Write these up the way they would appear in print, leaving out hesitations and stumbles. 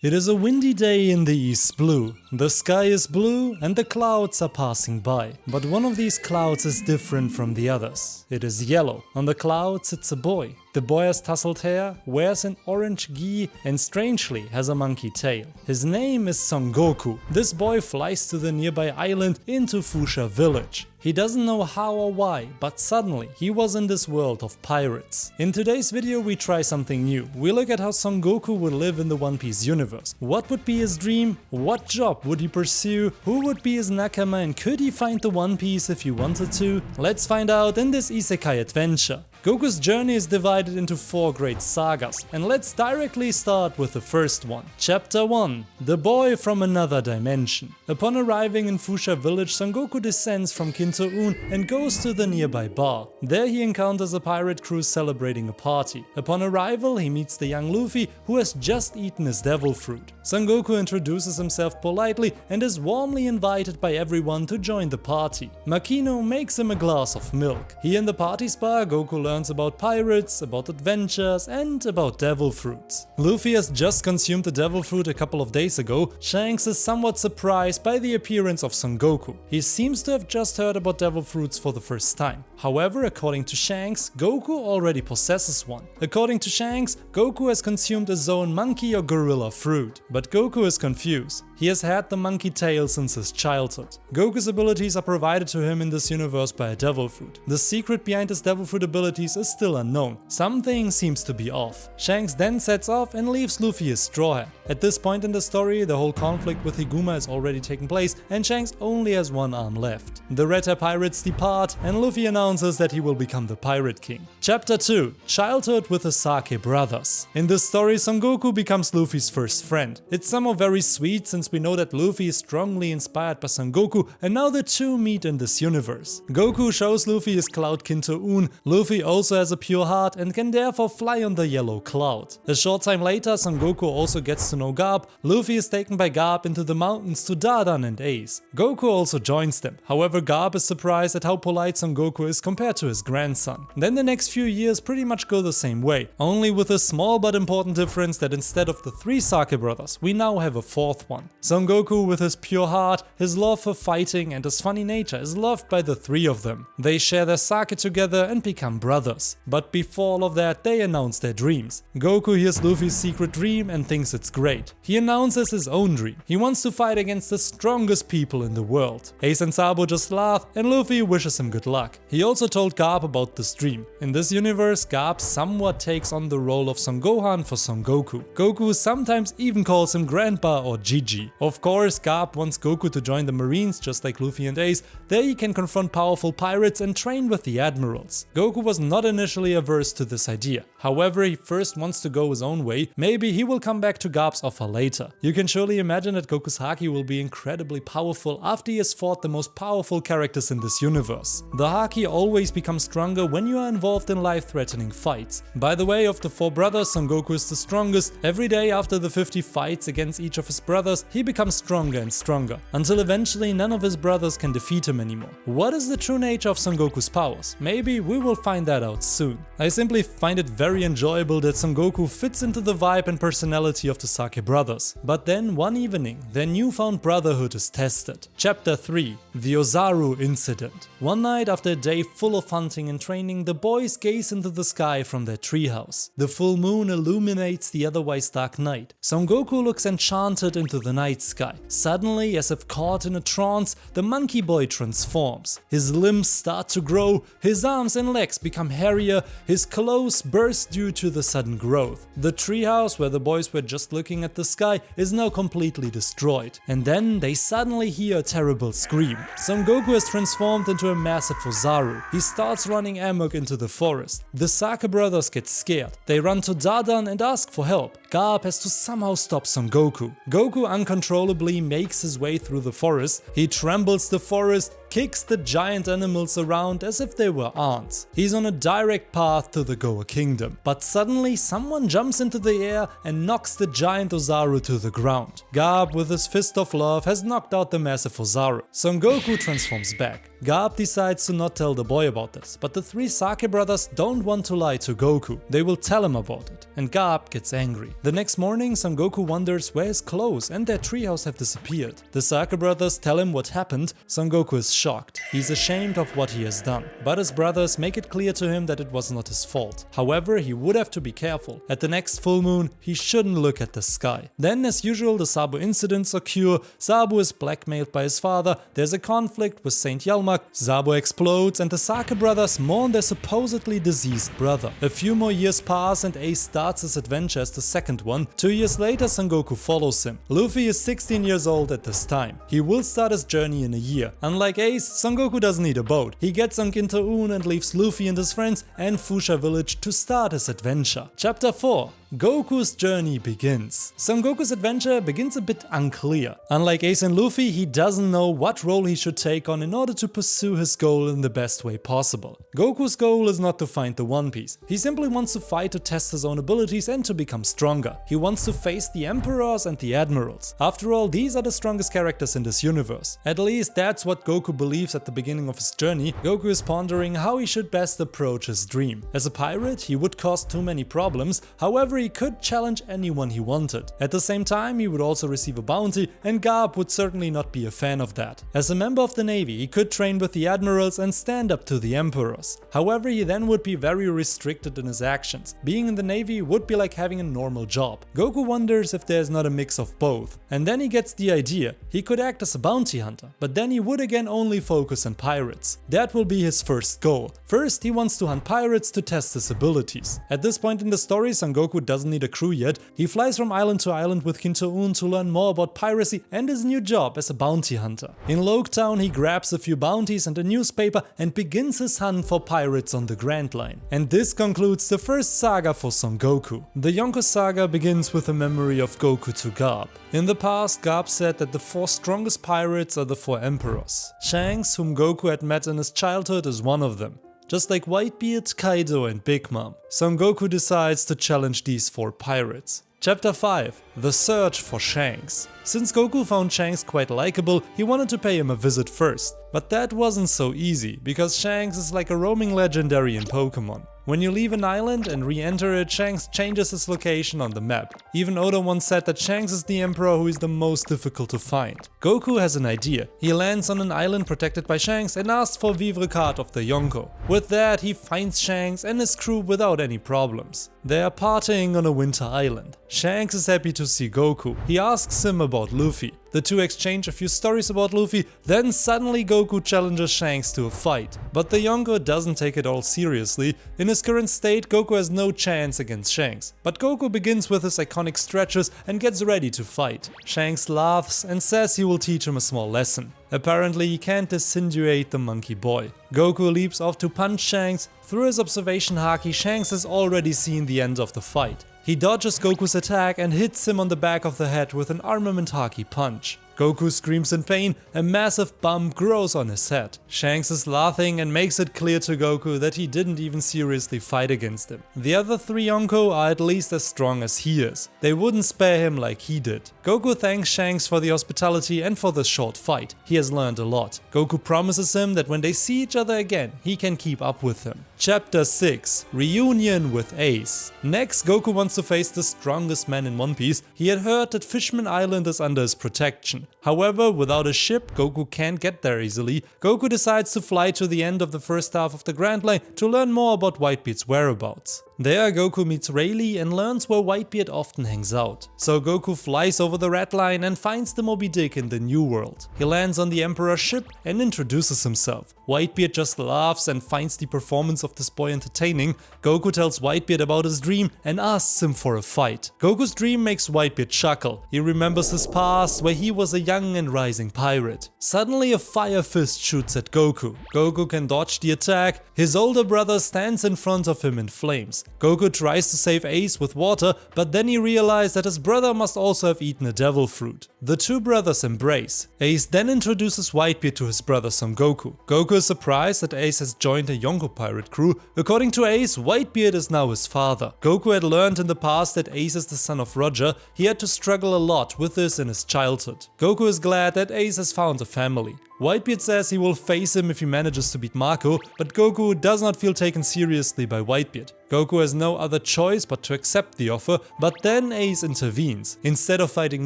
It is a windy day in the East Blue. The sky is blue and the clouds are passing by. But one of these clouds is different from the others. It is yellow. On the clouds it's a boy. The boy has tousled hair, wears an orange gi and strangely has a monkey tail. His name is Son Goku. This boy flies to the nearby island into 𝙲𝚙𝚎 village. He doesn't know how or why, but suddenly he was in this world of pirates. In today's video we try something new. We look at how Son Goku would live in the One Piece universe. What would be his dream? What job would he pursue? Who would be his nakama and could he find the One Piece if he wanted to? Let's find out in this isekai adventure. Goku's journey is divided into 4 great sagas, and let's directly start with the first one. Chapter 1. The Boy from Another Dimension. Upon arriving in 𝙲𝚎 village, Son Goku descends from 𝚲𝚙𝚡 and goes to the nearby bar. There he encounters a pirate crew celebrating a party. Upon arrival he meets the young Luffy, who has just eaten his devil fruit. Son Goku introduces himself politely and is warmly invited by everyone to join the party. Makino makes him a glass of milk. Here in the party spa, Goku learns about pirates, about adventures and about devil fruits. Luffy has just consumed the devil fruit a couple of days ago. Shanks is somewhat surprised by the appearance of Son Goku. He seems to have just heard about devil fruits for the first time. However, according to Shanks, Goku already possesses one. According to Shanks, Goku has consumed a zone monkey or gorilla fruit. But Goku is confused. He has had the monkey tail since his childhood. Goku's abilities are provided to him in this universe by a devil fruit. The secret behind his devil fruit abilities is still unknown. Something seems to be off. Shanks then sets off and leaves Luffy his straw hat. At this point in the story, the whole conflict with Higuma has already taken place and Shanks only has one arm left. The Red Hair pirates depart and Luffy announces that he will become the Pirate King. Chapter 2. Childhood with the Sake brothers. In this story, Son Goku becomes Luffy's first friend. It's somehow very sweet since we know that Luffy is strongly inspired by Son Goku and now the two meet in this universe. Goku shows Luffy his cloud 𝚲𝚡𝚡. Luffy also has a pure heart and can therefore fly on the yellow cloud. A short time later, Son Goku also gets to know 𝚲𝚅. Luffy is taken by 𝚲𝚅 into the mountains to 𝚲𝚅 and 𝚬𝚎. Goku also joins them. However, 𝚲𝚅 is surprised at how polite Son Goku is compared to his grandson. Then the next few years pretty much go the same way, only with a small but important difference that instead of the 3 Sake brothers, we now have a 4th one. Son Goku, with his pure heart, his love for fighting and his funny nature, is loved by the 3 of them. They share their sake together and become brothers. But before all of that, they announce their dreams. Goku hears Luffy's secret dream and thinks it's great. He announces his own dream. He wants to fight against the strongest people in the world. Ace and Sabo just laugh and Luffy wishes him good luck. He also told 𝚲𝚅 about this dream. In this universe, 𝚲𝚅 somewhat takes on the role of Son Gohan for Son Goku. Goku sometimes even calls him Grandpa or Gigi. Of course, 𝚲𝚅 wants Goku to join the Marines just like Luffy and Ace. There he can confront powerful pirates and train with the admirals. Goku was not initially averse to this idea. However, he first wants to go his own way. Maybe he will come back to 𝚲𝚅's offer later. You can surely imagine that Goku's haki will be incredibly powerful after he has fought the most powerful characters in this universe. The haki always becomes stronger when you are involved in life-threatening fights. By the way, of the 4 brothers, Son Goku is the strongest. Every day after the 50 fights against each of his brothers, he becomes stronger and stronger, until eventually none of his brothers can defeat him anymore. What is the true nature of Son Goku's powers? Maybe we will find that out soon. I simply find it very enjoyable that Son Goku fits into the vibe and personality of the Sake brothers. But then one evening, their newfound brotherhood is tested. Chapter 3. The Ozaru Incident. One night after a day full of hunting and training, the boys gaze into the sky from their treehouse. The full moon illuminates the otherwise dark night. Son Goku looks enchanted into the night sky. Suddenly, as if caught in a trance, the monkey boy transforms. His limbs start to grow, his arms and legs become hairier, his clothes burst due to the sudden growth. The treehouse where the boys were just looking at the sky is now completely destroyed. And then they suddenly hear a terrible scream. Son Goku is transformed into a massive Ozaru. He starts running amok into the forest. The Sake brothers get scared. They run to 𝚲𝚅 and ask for help. 𝚲𝚅 has to somehow stop Son Goku. Goku uncontrollably makes his way through the forest. He tramples the forest, kicks the giant animals around as if they were ants. He's on a direct path to the Goa Kingdom, but suddenly someone jumps into the air and knocks the giant Ozaru to the ground. Garp, with his fist of love, has knocked out the massive Ozaru. Son Goku transforms back. Garp decides to not tell the boy about this, but the three Sake brothers don't want to lie to Goku. They will tell him about it, and Garp gets angry. The next morning, Son Goku wonders where his clothes and their treehouse have disappeared. The Sake brothers tell him what happened. Son Goku is shocked. He's ashamed of what he has done, but his brothers make it clear to him that it was not his fault. However, he would have to be careful. At the next full moon, he shouldn't look at the sky. Then, as usual, the Sabo incidents occur. Sabo is blackmailed by his father, there's a conflict with Saint Yalmak, Sabo explodes, and the Sake brothers mourn their supposedly deceased brother. A few more years pass and Ace starts his adventure as the second one. 2 years later, Son Goku follows him. Luffy is 16 years old at this time. He will start his journey in a year. Unlike Ace, Son Goku doesn't need a boat. He gets on Gintoun and leaves Luffy and his friends and Fusha village to start his adventure. Chapter 4. Goku's journey begins. Son Goku's adventure begins a bit unclear. Unlike Ace and Luffy, he doesn't know what role he should take on in order to pursue his goal in the best way possible. Goku's goal is not to find the One Piece. He simply wants to fight to test his own abilities and to become stronger. He wants to face the Emperors and the Admirals. After all, these are the strongest characters in this universe. At least that's what Goku believes at the beginning of his journey. Goku is pondering how he should best approach his dream. As a pirate, he would cause too many problems. However, he could challenge anyone he wanted. At the same time, he would also receive a bounty, and Garp would certainly not be a fan of that. As a member of the Navy, he could train with the Admirals and stand up to the Emperors. However, he then would be very restricted in his actions. Being in the Navy would be like having a normal job. Goku wonders if there's not a mix of both. And then he gets the idea. He could act as a bounty hunter, but then he would again only focus on pirates. That will be his first goal. First, he wants to hunt pirates to test his abilities. At this point in the story, Son Goku doesn't need a crew yet. He flies from island to island with Gintoun to learn more about piracy and his new job as a bounty hunter. In Loketown, he grabs a few bounties and a newspaper and begins his hunt for pirates on the Grand Line. And this concludes the first saga for Son Goku. The Yonko saga begins with a memory of Goku to Garp. In the past, Garp said that the 4 strongest pirates are the 4 Emperors. Shanks, whom Goku had met in his childhood, is one of them. Just like Whitebeard, Kaido and Big Mom, Son Goku decides to challenge these 4 pirates. Chapter 5. The Search for Shanks. Since Goku found Shanks quite likable, he wanted to pay him a visit first. But that wasn't so easy, because Shanks is like a roaming legendary in Pokemon. When you leave an island and re-enter it, Shanks changes his location on the map. Even Oda once said that Shanks is the emperor who is the most difficult to find. Goku has an idea. He lands on an island protected by Shanks and asks for Vivre Card of the Yonko. With that, he finds Shanks and his crew without any problems. They are partying on a winter island. Shanks is happy to see Goku. He asks him about Luffy. The two exchange a few stories about Luffy, then suddenly Goku challenges Shanks to a fight. But the Yonko doesn't take it all seriously. In his current state, Goku has no chance against Shanks. But Goku begins with his iconic stretches and gets ready to fight. Shanks laughs and says he will teach him a small lesson. Apparently he can't disintegrate the monkey boy. Goku leaps off to punch Shanks. Through his observation haki, Shanks has already seen the end of the fight. He dodges Goku's attack and hits him on the back of the head with an armament haki punch. Goku screams in pain, a massive bump grows on his head. Shanks is laughing and makes it clear to Goku that he didn't even seriously fight against him. The other 3 Yonko are at least as strong as he is. They wouldn't spare him like he did. Goku thanks Shanks for the hospitality and for the short fight. He has learned a lot. Goku promises him that when they see each other again, he can keep up with him. Chapter 6. Reunion with Ace. Next, Goku wants to face the strongest man in One Piece. He had heard that Fishman Island is under his protection. However, without a ship, Goku can't get there easily. Goku decides to fly to the end of the first half of the Grand Line to learn more about Whitebeard's whereabouts. There, Goku meets Rayleigh and learns where Whitebeard often hangs out. So Goku flies over the Red Line and finds the Moby Dick in the New World. He lands on the Emperor's ship and introduces himself. Whitebeard just laughs and finds the performance of this boy entertaining. Goku tells Whitebeard about his dream and asks him for a fight. Goku's dream makes Whitebeard chuckle. He remembers his past, where he was a young and rising pirate. Suddenly a fire fist shoots at Goku. Goku can dodge the attack. His older brother stands in front of him in flames. Goku tries to save Ace with water, but then he realizes that his brother must also have eaten a devil fruit. The two brothers embrace. Ace then introduces Whitebeard to his brother Son Goku. Goku is surprised that Ace has joined a Yonko pirate crew. According to Ace, Whitebeard is now his father. Goku had learned in the past that Ace is the son of Roger. He had to struggle a lot with this in his childhood. Goku is glad that Ace has found a family. Whitebeard says he will face him if he manages to beat Marco, but Goku does not feel taken seriously by Whitebeard. Goku has no other choice but to accept the offer, but then Ace intervenes. Instead of fighting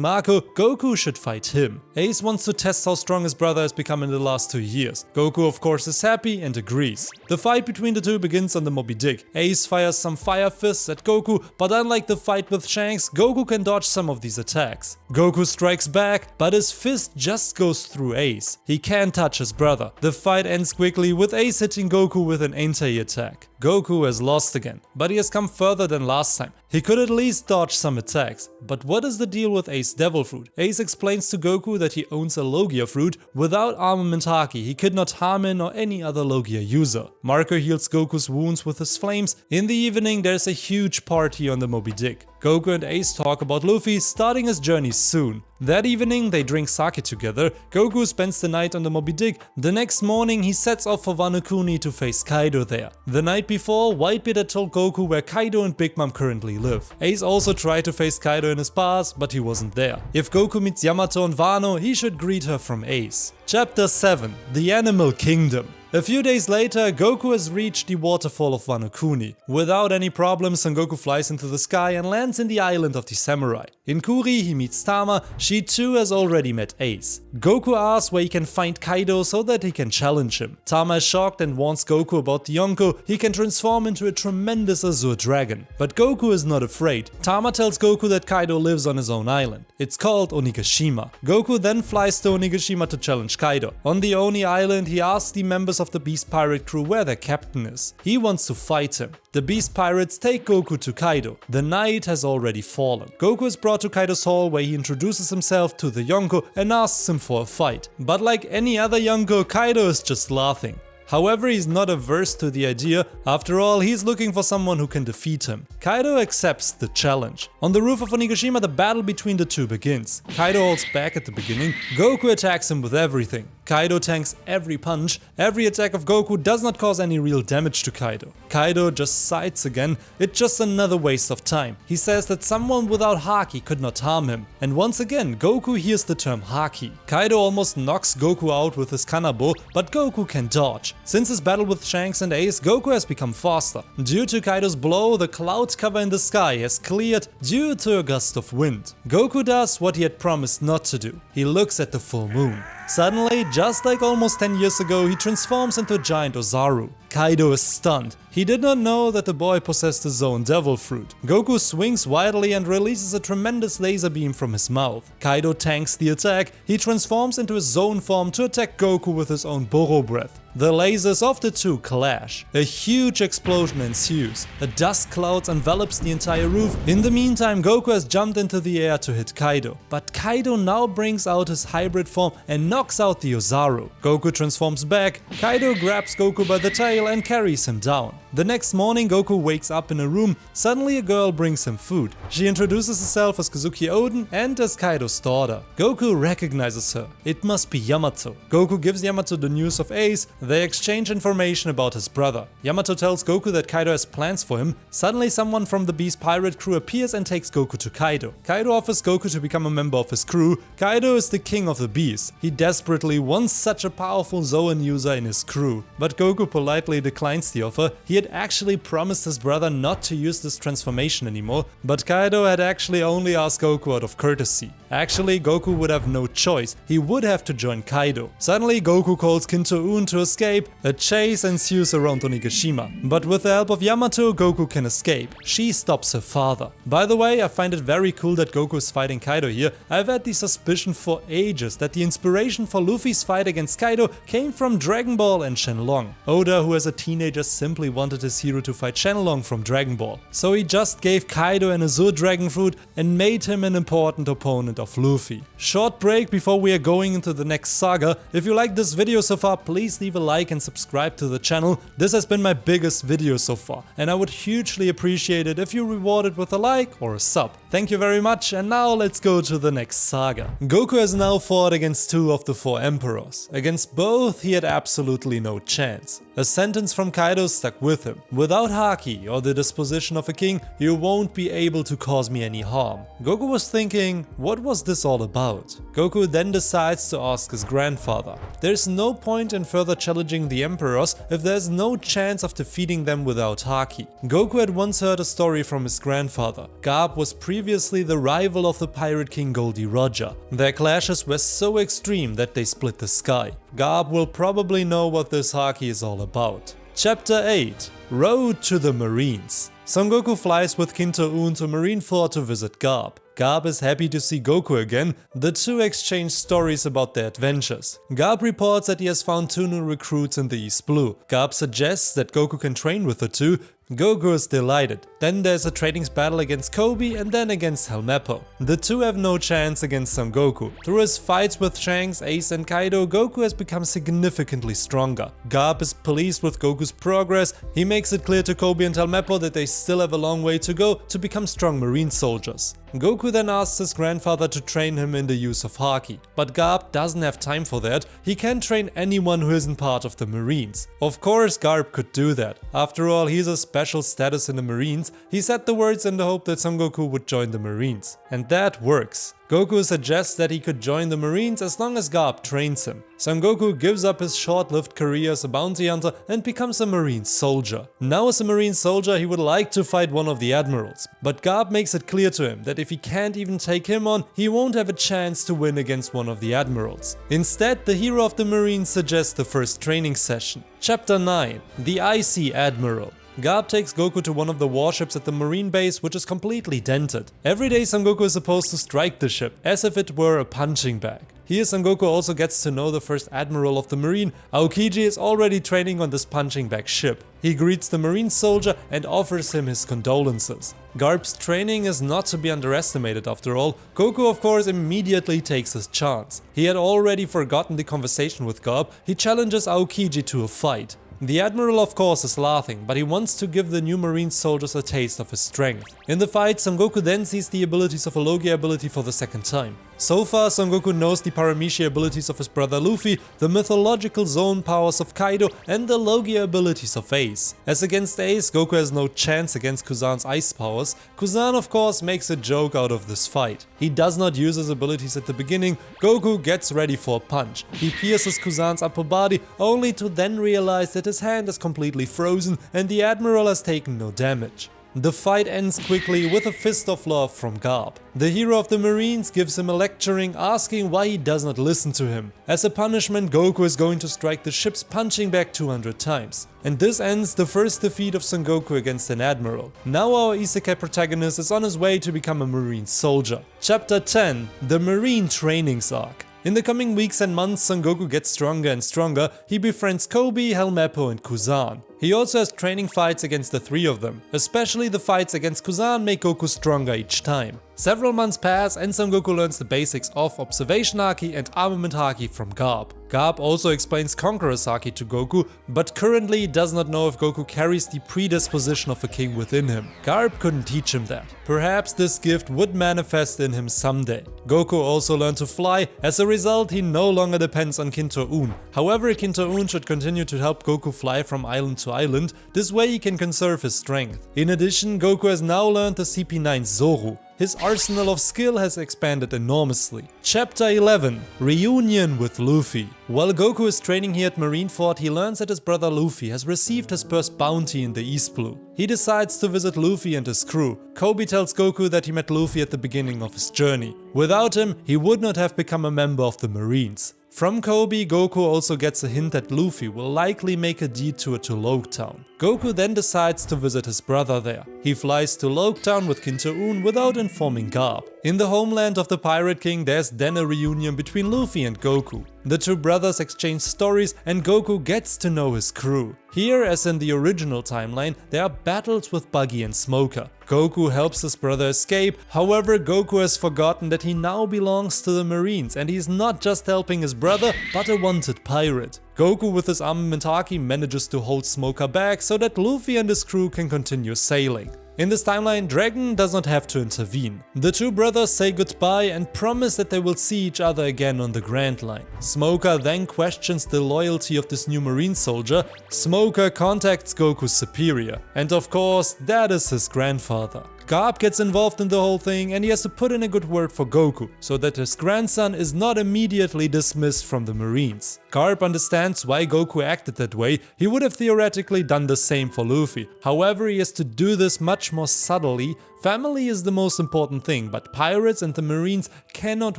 Marco, Goku should fight him. Ace wants to test how strong his brother has become in the last 2 years. Goku of course is happy and agrees. The fight between the two begins on the Moby Dick. Ace fires some fire fists at Goku, but unlike the fight with Shanks, Goku can dodge some of these attacks. Goku strikes back, but his fist just goes through Ace. He can't touch his brother. The fight ends quickly with Ace hitting Goku with an Entei attack. Goku has lost again, but he has come further than last time. He could at least dodge some attacks. But what is the deal with Ace Devil Fruit? Ace explains to Goku that he owns a Logia fruit. Without armament Haki, he could not harm him or any other Logia user. Marco heals Goku's wounds with his flames. In the evening, there's a huge party on the Moby Dick. Goku and Ace talk about Luffy starting his journey soon. That evening, they drink sake together. Goku spends the night on the Moby Dick. The next morning, he sets off for Wano Kuni to face Kaido there. The night before, Whitebeard had told Goku where Kaido and Big Mom currently live. Ace also tried to face Kaido in his past, but he wasn't there. If Goku meets Yamato and Wano, he should greet her from Ace. Chapter 7: The Animal Kingdom. A few days later, Goku has reached the waterfall of Wano Kuni. Without any problems, Son Goku flies into the sky and lands in the island of the samurai. In Kuri, he meets Tama. She too has already met Ace. Goku asks where he can find Kaido so that he can challenge him. Tama is shocked and warns Goku about the Yonko. He can transform into a tremendous Azure Dragon. But Goku is not afraid. Tama tells Goku that Kaido lives on his own island. It's called Onigashima. Goku then flies to Onigashima to challenge Kaido. On the Oni Island, he asks the members of the Beast Pirate crew where their captain is. He wants to fight him. The Beast Pirates take Goku to Kaido. The night has already fallen. Goku is brought to Kaido's hall where he introduces himself to the Yonko and asks him for a fight. But like any other Yonko, Kaido is just laughing. However, he's not averse to the idea. After all, he's looking for someone who can defeat him. Kaido accepts the challenge. On the roof of Onigashima, the battle between the two begins. Kaido holds back at the beginning. Goku attacks him with everything. Kaido tanks every punch. Every attack of Goku does not cause any real damage to Kaido. Kaido just sighs again. It's just another waste of time. He says that someone without Haki could not harm him. And once again, Goku hears the term Haki. Kaido almost knocks Goku out with his Kanabo, but Goku can dodge. Since his battle with Shanks and Ace, Goku has become faster. Due to Kaido's blow, the cloud cover in the sky has cleared due to a gust of wind. Goku does what he had promised not to do. He looks at the full moon. Suddenly, just like almost 10 years ago, he transforms into a giant Ozaru. Kaido is stunned. He did not know that the boy possessed his own devil fruit. Goku swings wildly and releases a tremendous laser beam from his mouth. Kaido tanks the attack. He transforms into his zone form to attack Goku with his own Boro breath. The lasers of the two clash. A huge explosion ensues. A dust cloud envelops the entire roof. In the meantime, Goku has jumped into the air to hit Kaido. But Kaido now brings out his hybrid form and knocks out the Ozaru. Goku transforms back. Kaido grabs Goku by the tail and carries him down. The next morning, Goku wakes up in a room. Suddenly a girl brings him food. She introduces herself as Kazuki Oden and as Kaido's daughter. Goku recognizes her. It must be Yamato. Goku gives Yamato the news of Ace. They exchange information about his brother. Yamato tells Goku that Kaido has plans for him. Suddenly someone from the Beast Pirate crew appears and takes Goku to Kaido. Kaido offers Goku to become a member of his crew. Kaido is the king of the beasts. He desperately wants such a powerful Zoan user in his crew. But Goku politely declines the offer. He had actually promised his brother not to use this transformation anymore, but Kaido had actually only asked Goku out of courtesy. Actually, Goku would have no choice. He would have to join Kaido. Suddenly, Goku calls Kinto-un to escape. A chase ensues around Onigashima. But with the help of Yamato, Goku can escape. She stops her father. By the way, I find it very cool that Goku is fighting Kaido here. I've had the suspicion for ages that the inspiration for Luffy's fight against Kaido came from Dragon Ball and Shenlong. Oda, who as a teenager simply wanted his hero to fight Shenlong from Dragon Ball. So he just gave Kaido an Azure Dragon Fruit and made him an important opponent of Luffy. Short break before we are going into the next saga. If you like this video so far, please leave a like and subscribe to the channel. This has been my biggest video so far, and I would hugely appreciate it if you reward it with a like or a sub. Thank you very much, and now let's go to the next saga. Goku has now fought against 2 of the 4 emperors. Against both he had absolutely no chance. A sentence from Kaido stuck with him. Without Haki or the disposition of a king, you won't be able to cause me any harm. Goku was thinking, what was this all about? Goku then decides to ask his grandfather. There's no point in further challenging the emperors if there's no chance of defeating them without Haki. Goku had once heard a story from his grandfather. Garp was previously the rival of the pirate king Goldie Roger. Their clashes were so extreme that they split the sky. Garp will probably know what this Haki is all about. Chapter 8: Road to the Marines. Son Goku flies with Kinto-un to Marineford to visit Garp. Garp is happy to see Goku again. The two exchange stories about their adventures. Garp reports that he has found 2 new recruits in the East Blue. Garp suggests that Goku can train with the 2. Goku is delighted. Then there's a training battle against Kobe and then against 𝚲𝚘𝚡. The 2 have no chance against Son Goku. Through his fights with Shanks, Ace and Kaido, Goku has become significantly stronger. Garp is pleased with Goku's progress. He makes it clear to Kobe and 𝚲𝚘𝚡 that they still have a long way to go to become strong marine soldiers. Goku then asks his grandfather to train him in the use of Haki. But Garp doesn't have time for that. He can't train anyone who isn't part of the Marines. Of course Garp could do that. After all, he's a special status in the Marines. He said the words in the hope that Son Goku would join the Marines. And that works. Goku suggests that he could join the Marines as long as Garp trains him. Son Goku gives up his short-lived career as a bounty hunter and becomes a Marine soldier. Now as a Marine soldier he would like to fight one of the admirals, but Garp makes it clear to him that if he can't even take him on, he won't have a chance to win against one of the admirals. Instead, the hero of the Marines suggests the first training session. Chapter 9: The Icy Admiral. Garp takes Goku to one of the warships at the marine base, which is completely dented. Every day Son Goku is supposed to strike the ship, as if it were a punching bag. Here Son Goku also gets to know the first admiral of the marine. Aokiji is already training on this punching bag ship. He greets the marine soldier and offers him his condolences. Garp's training is not to be underestimated after all. Goku of course immediately takes his chance. He had already forgotten the conversation with Garp. He challenges Aokiji to a fight. The Admiral of course is laughing, but he wants to give the new Marine soldiers a taste of his strength. In the fight, Son Goku then sees the abilities of a Logia ability for the second time. So far, Son Goku knows the Paramecia abilities of his brother Luffy, the mythological zone powers of Kaido, and the Logia abilities of Ace. As against Ace, Goku has no chance against Kuzan's ice powers. Kuzan of course makes a joke out of this fight. He does not use his abilities at the beginning. Goku gets ready for a punch. He pierces Kuzan's upper body, only to then realize that his hand is completely frozen and the Admiral has taken no damage. The fight ends quickly with a fist of love from Garp. The hero of the Marines gives him a lecturing, asking why he does not listen to him. As a punishment, Goku is going to strike the ship's punching bag 200 times. And this ends the first defeat of Son Goku against an admiral. Now our isekai protagonist is on his way to become a Marine soldier. Chapter 10: The Marine Trainings Arc. In the coming weeks and months, Son Goku gets stronger and stronger. He befriends Kobe, 𝚲𝚘𝚡 and Kuzan. He also has training fights against the 3 of them. Especially the fights against Kuzan make Goku stronger each time. Several months pass and Son Goku learns the basics of Observation Haki and Armament Haki from Garp. Garp also explains Conqueror's Haki to Goku, but currently does not know if Goku carries the predisposition of a king within him. Garp couldn't teach him that. Perhaps this gift would manifest in him someday. Goku also learned to fly. As a result, he no longer depends on Kinto-un. However, Kinto-un should continue to help Goku fly from island to island. This way he can conserve his strength. In addition, Goku has now learned the CP9 Zoru. His arsenal of skill has expanded enormously. Chapter 11: Reunion with Luffy. While Goku is training here at Marineford, he learns that his brother Luffy has received his first bounty in the East Blue. He decides to visit Luffy and his crew. Kobe tells Goku that he met Luffy at the beginning of his journey. Without him, he would not have become a member of the Marines. From Kobe, Goku also gets a hint that Luffy will likely make a detour to Loguetown. Goku then decides to visit his brother there. He flies to Loguetown with Kinto-un without informing Garp. In the homeland of the Pirate King, there's then a reunion between Luffy and Goku. The two brothers exchange stories and Goku gets to know his crew. Here, as in the original timeline, there are battles with Buggy and Smoker. Goku helps his brother escape, however Goku has forgotten that he now belongs to the Marines and he's not just helping his brother, but a wanted pirate. Goku with his armament haki manages to hold Smoker back so that Luffy and his crew can continue sailing. In this timeline, Dragon does not have to intervene. The two brothers say goodbye and promise that they will see each other again on the Grand Line. Smoker then questions the loyalty of this new Marine soldier. Smoker contacts Goku's superior, and of course, that is his grandfather. Garp gets involved in the whole thing and he has to put in a good word for Goku, so that his grandson is not immediately dismissed from the Marines. Garp understands why Goku acted that way. He would have theoretically done the same for Luffy. However, he has to do this much more subtly. Family is the most important thing, but pirates and the Marines cannot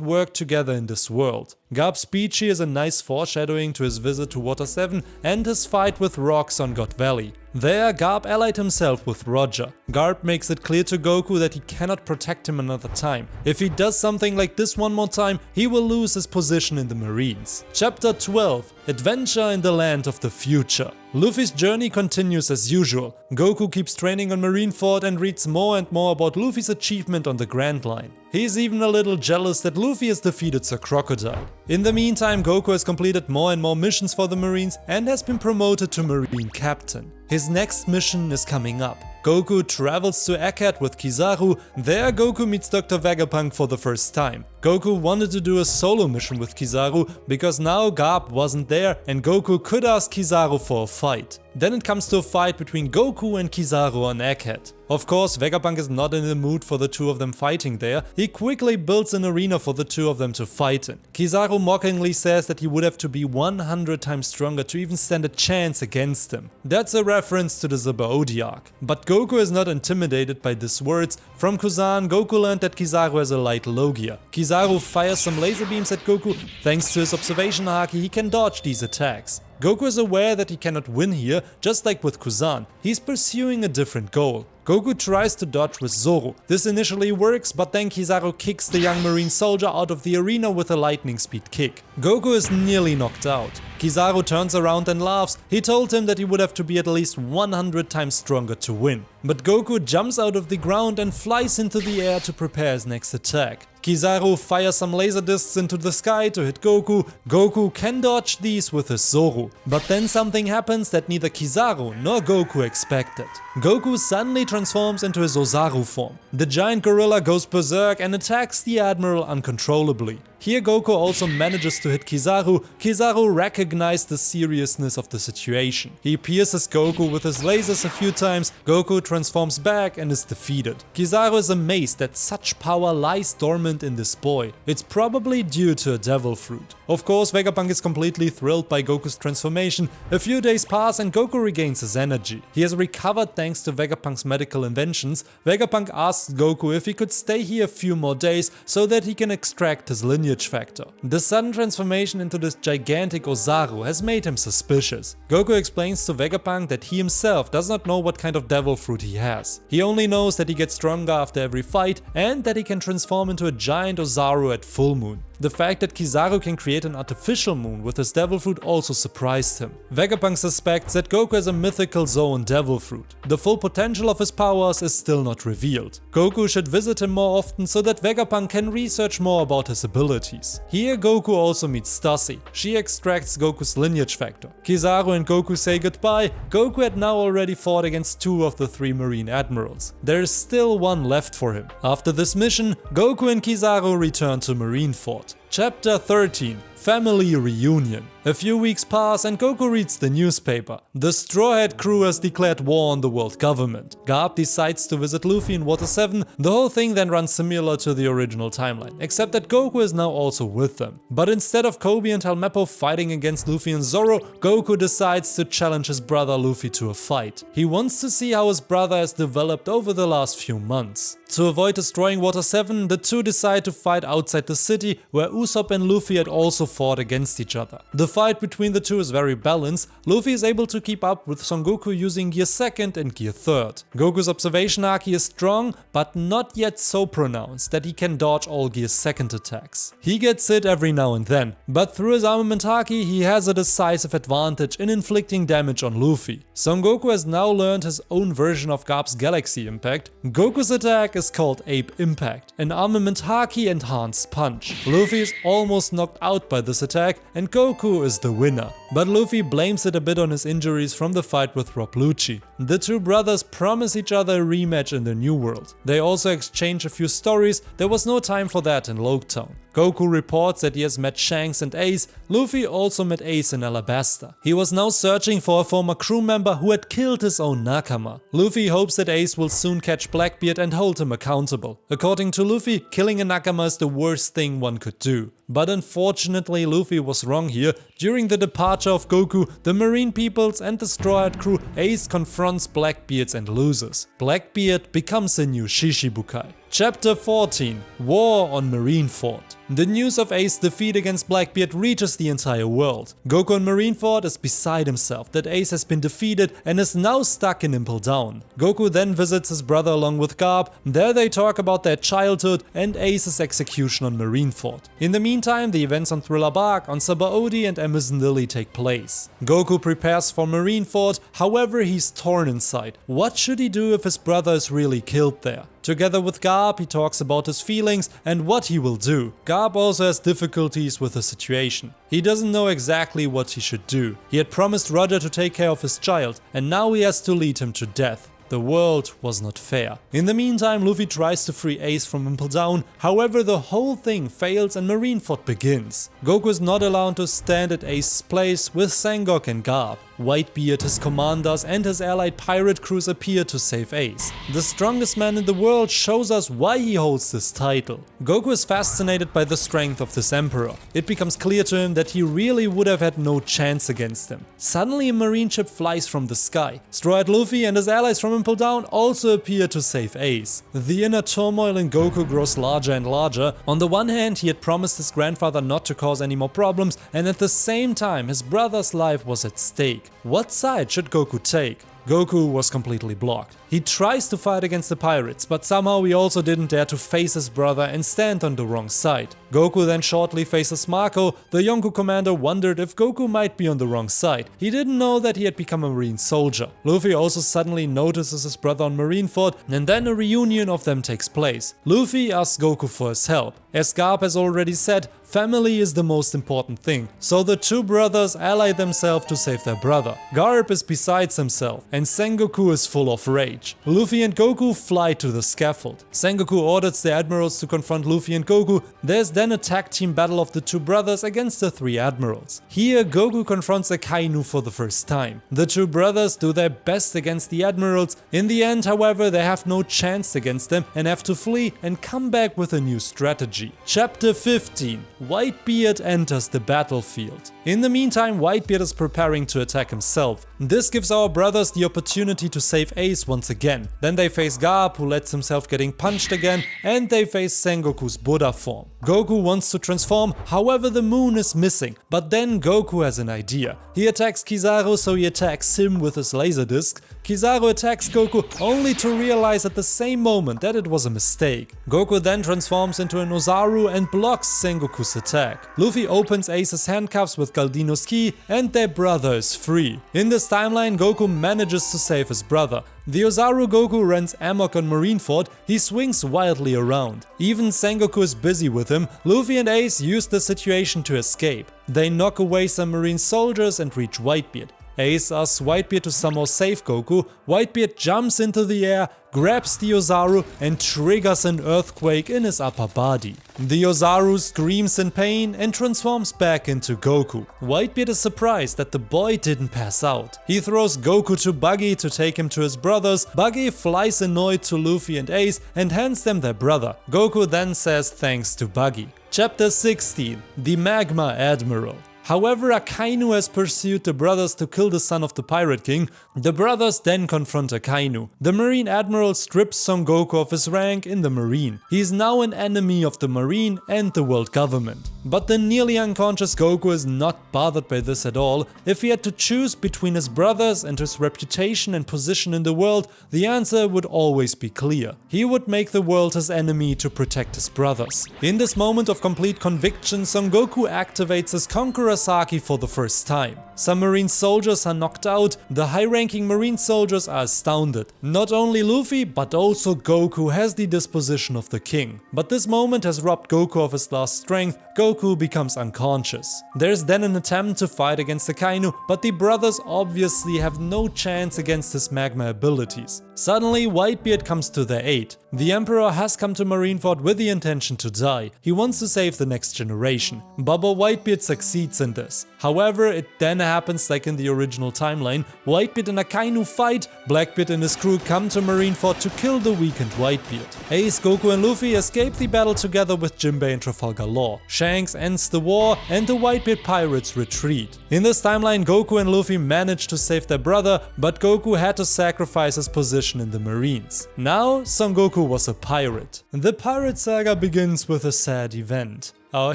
work together in this world. Garp's speech here is a nice foreshadowing to his visit to Water 7 and his fight with Rocks on God Valley. There, Garp allied himself with Roger. Garp makes it clear to Goku that he cannot protect him another time. If he does something like this one more time, he will lose his position in the Marines. Chapter 12: Adventure in the Land of the Future. Luffy's journey continues as usual. Goku keeps training on Marineford and reads more and more about Luffy's achievement on the Grand Line. He's even a little jealous that Luffy has defeated Sir Crocodile. In the meantime, Goku has completed more and more missions for the Marines and has been promoted to Marine Captain. His next mission is coming up. Goku travels to Egghead with Kizaru. There, Goku meets Dr. Vegapunk for the first time. Goku wanted to do a solo mission with Kizaru because now Garp wasn't there and Goku could ask Kizaru for a fight. Then it comes to a fight between Goku and Kizaru on Egghead. Of course, Vegapunk is not in the mood for the two of them fighting there. He quickly builds an arena for the two of them to fight in. Kizaru mockingly says that he would have to be 100 times stronger to even stand a chance against him. That's a reference to the 𝚬𝚙𝚑𝚝 arc. But Goku is not intimidated by these words. From Kuzan, Goku learned that Kizaru has a light Logia. Kizaru fires some laser beams at Goku. Thanks to his observation haki, he can dodge these attacks. Goku is aware that he cannot win here, just like with Kuzan. He's pursuing a different goal. Goku tries to dodge with Zoro. This initially works, but then Kizaru kicks the young Marine soldier out of the arena with a lightning speed kick. Goku is nearly knocked out. Kizaru turns around and laughs. He told him that he would have to be at least 100 times stronger to win. But Goku jumps out of the ground and flies into the air to prepare his next attack. Kizaru fires some laser discs into the sky to hit Goku. Goku can dodge these with his Zoro. But then something happens that neither Kizaru nor Goku expected. Goku suddenly transforms into his Ozaru form. The giant gorilla goes berserk and attacks the Admiral uncontrollably. Here Goku also manages to hit Kizaru. Kizaru recognized the seriousness of the situation. He pierces Goku with his lasers a few times. Goku transforms back and is defeated. Kizaru is amazed that such power lies dormant in this boy. It's probably due to a devil fruit. Of course, Vegapunk is completely thrilled by Goku's transformation. A few days pass and Goku regains his energy. He has recovered thanks to Vegapunk's medical inventions. Vegapunk asks Goku if he could stay here a few more days so that he can extract his lineage factor. The sudden transformation into this gigantic Ozaru has made him suspicious. Goku explains to Vegapunk that he himself does not know what kind of devil fruit he has. He only knows that he gets stronger after every fight and that he can transform into a giant Ozaru at full moon. The fact that Kizaru can create an artificial moon with his devil fruit also surprised him. Vegapunk suspects that Goku has a mythical zone devil fruit. The full potential of his powers is still not revealed. Goku should visit him more often so that Vegapunk can research more about his abilities. Here Goku also meets 𝚲𝚙𝚎. She extracts Goku's lineage factor. Kizaru and Goku say goodbye. Goku had now already fought against 2 of the 3 Marine Admirals. There is still one left for him. After this mission, Goku and Kizaru return to Marineford. Chapter 13: Family Reunion. A few weeks pass and Goku reads the newspaper. The Straw Hat crew has declared war on the world government. Garp decides to visit Luffy in Water 7. The whole thing then runs similar to the original timeline, except that Goku is now also with them. But instead of Koby and 𝚤𝚤𝚅 fighting against Luffy and Zoro, Goku decides to challenge his brother Luffy to a fight. He wants to see how his brother has developed over the last few months. To avoid destroying Water 7, the two decide to fight outside the city, where Usopp and Luffy had also fought against each other. The fight between the two is very balanced. Luffy is able to keep up with Son Goku using Gear 2nd and Gear 3rd. Goku's observation haki is strong, but not yet so pronounced that he can dodge all Gear 2nd attacks. He gets hit every now and then, but through his armament haki he has a decisive advantage in inflicting damage on Luffy. Son Goku has now learned his own version of Garp's Galaxy Impact. Goku's attack is called Ape Impact, an armament haki enhanced punch. Luffy is almost knocked out by this attack and Goku is the winner. But Luffy blames it a bit on his injuries from the fight with Rob Lucci. The two brothers promise each other a rematch in the New World. They also exchange a few stories. There was no time for that in Loketown. Goku reports that he has met Shanks and Ace. Luffy also met Ace in Alabasta. He was now searching for a former crew member who had killed his own nakama. Luffy hopes that Ace will soon catch Blackbeard and hold him accountable. According to Luffy, killing a nakama is the worst thing one could do. But unfortunately Luffy was wrong here. During the departure of Goku, the Marine Peoples and the Straw Hat crew, Ace confronts Blackbeards and loses. Blackbeard becomes a new Shishibukai. Chapter 14 – War on Marineford. The news of Ace's defeat against Blackbeard reaches the entire world. Goku on Marineford is beside himself that Ace has been defeated and is now stuck in Impel Down. Goku then visits his brother along with Garp. There they talk about their childhood and Ace's execution on Marineford. In the meantime, the events on Thriller Bark, on Sabaody and Amazon Lily take place. Goku prepares for Marineford, however he's torn inside. What should he do if his brother is really killed there? Together with Garp, he talks about his feelings and what he will do. Garp also has difficulties with the situation. He doesn't know exactly what he should do. He had promised Roger to take care of his child, and now he has to lead him to death. The world was not fair. In the meantime, Luffy tries to free Ace from Impel Down, however the whole thing fails and Marineford begins. Goku is not allowed to stand at Ace's place with Sangok and Garp. Whitebeard, his commanders and his allied pirate crews appear to save Ace. The strongest man in the world shows us why he holds this title. Goku is fascinated by the strength of this emperor. It becomes clear to him that he really would have had no chance against him. Suddenly a marine ship flies from the sky. Straw Hat Luffy and his allies from Impel Down also appear to save Ace. The inner turmoil in Goku grows larger and larger. On the one hand, he had promised his grandfather not to cause any more problems, and at the same time his brother's life was at stake. What side should Goku take? Goku was completely blocked. He tries to fight against the pirates, but somehow he also didn't dare to face his brother and stand on the wrong side. Goku then shortly faces Mako. The Yonko commander wondered if Goku might be on the wrong side. He didn't know that he had become a marine soldier. Luffy also suddenly notices his brother on Marineford, and then a reunion of them takes place. Luffy asks Goku for his help. As Garp has already said, family is the most important thing, so the two brothers ally themselves to save their brother. Garp is besides himself, and Sengoku is full of rage. Luffy and Goku fly to the scaffold. Sengoku orders the admirals to confront Luffy and Goku. There's then a tag team battle of the two brothers against the three admirals. Here Goku confronts a Kainu for the first time. The two brothers do their best against the admirals. In the end, however, they have no chance against them and have to flee and come back with a new strategy. Chapter 15 – Whitebeard enters the battlefield. In the meantime, Whitebeard is preparing to attack himself. This gives our brothers the opportunity to save Ace once again. Then they face Garp, who lets himself getting punched again, and they face Sengoku's Buddha form. Goku wants to transform, however the moon is missing, but then Goku has an idea. He attacks Kizaru, so he attacks him with his laser disc. Kizaru attacks Goku only to realize at the same moment that it was a mistake. Goku then transforms into an Ozaru and blocks Sengoku's attack. Luffy opens Ace's handcuffs with Galdino's key and their brother is free. In this timeline, Goku manages to save his brother. The Ozaru Goku runs amok on Marineford. He swings wildly around. Even Sengoku is busy with him. Luffy and Ace use the situation to escape. They knock away some marine soldiers and reach Whitebeard. Ace asks Whitebeard to somehow save Goku. Whitebeard jumps into the air, grabs the Ozaru and triggers an earthquake in his upper body. The Ozaru screams in pain and transforms back into Goku. Whitebeard is surprised that the boy didn't pass out. He throws Goku to Buggy to take him to his brothers. Buggy flies annoyed to Luffy and Ace and hands them their brother. Goku then says thanks to Buggy. Chapter 16 – The Magma Admiral. However, Akainu has pursued the brothers to kill the son of the Pirate King. The brothers then confront Akainu. The Marine Admiral strips Son Goku of his rank in the Marine. He is now an enemy of the Marine and the world government. But the nearly unconscious Goku is not bothered by this at all. If he had to choose between his brothers and his reputation and position in the world, the answer would always be clear. He would make the world his enemy to protect his brothers. In this moment of complete conviction, Son Goku activates his Conqueror Saki for the first time. Some marine soldiers are knocked out, the high-ranking marine soldiers are astounded. Not only Luffy, but also Goku has the disposition of the king. But this moment has robbed Goku of his last strength. Goku becomes unconscious. There's then an attempt to fight against Akainu, but the brothers obviously have no chance against his magma abilities. Suddenly, Whitebeard comes to their aid. The Emperor has come to Marineford with the intention to die. He wants to save the next generation. Baba Whitebeard succeeds in this. However, it then happens like in the original timeline. Whitebeard and Akainu fight, Blackbeard and his crew come to Marineford to kill the weakened Whitebeard. Ace, Goku and Luffy escape the battle together with Jinbei and Trafalgar Law. Shanks ends the war and the Whitebeard pirates retreat. In this timeline, Goku and Luffy managed to save their brother, but Goku had to sacrifice his position in the Marines. Now, Son Goku was a pirate. The pirate saga begins with a sad event. Our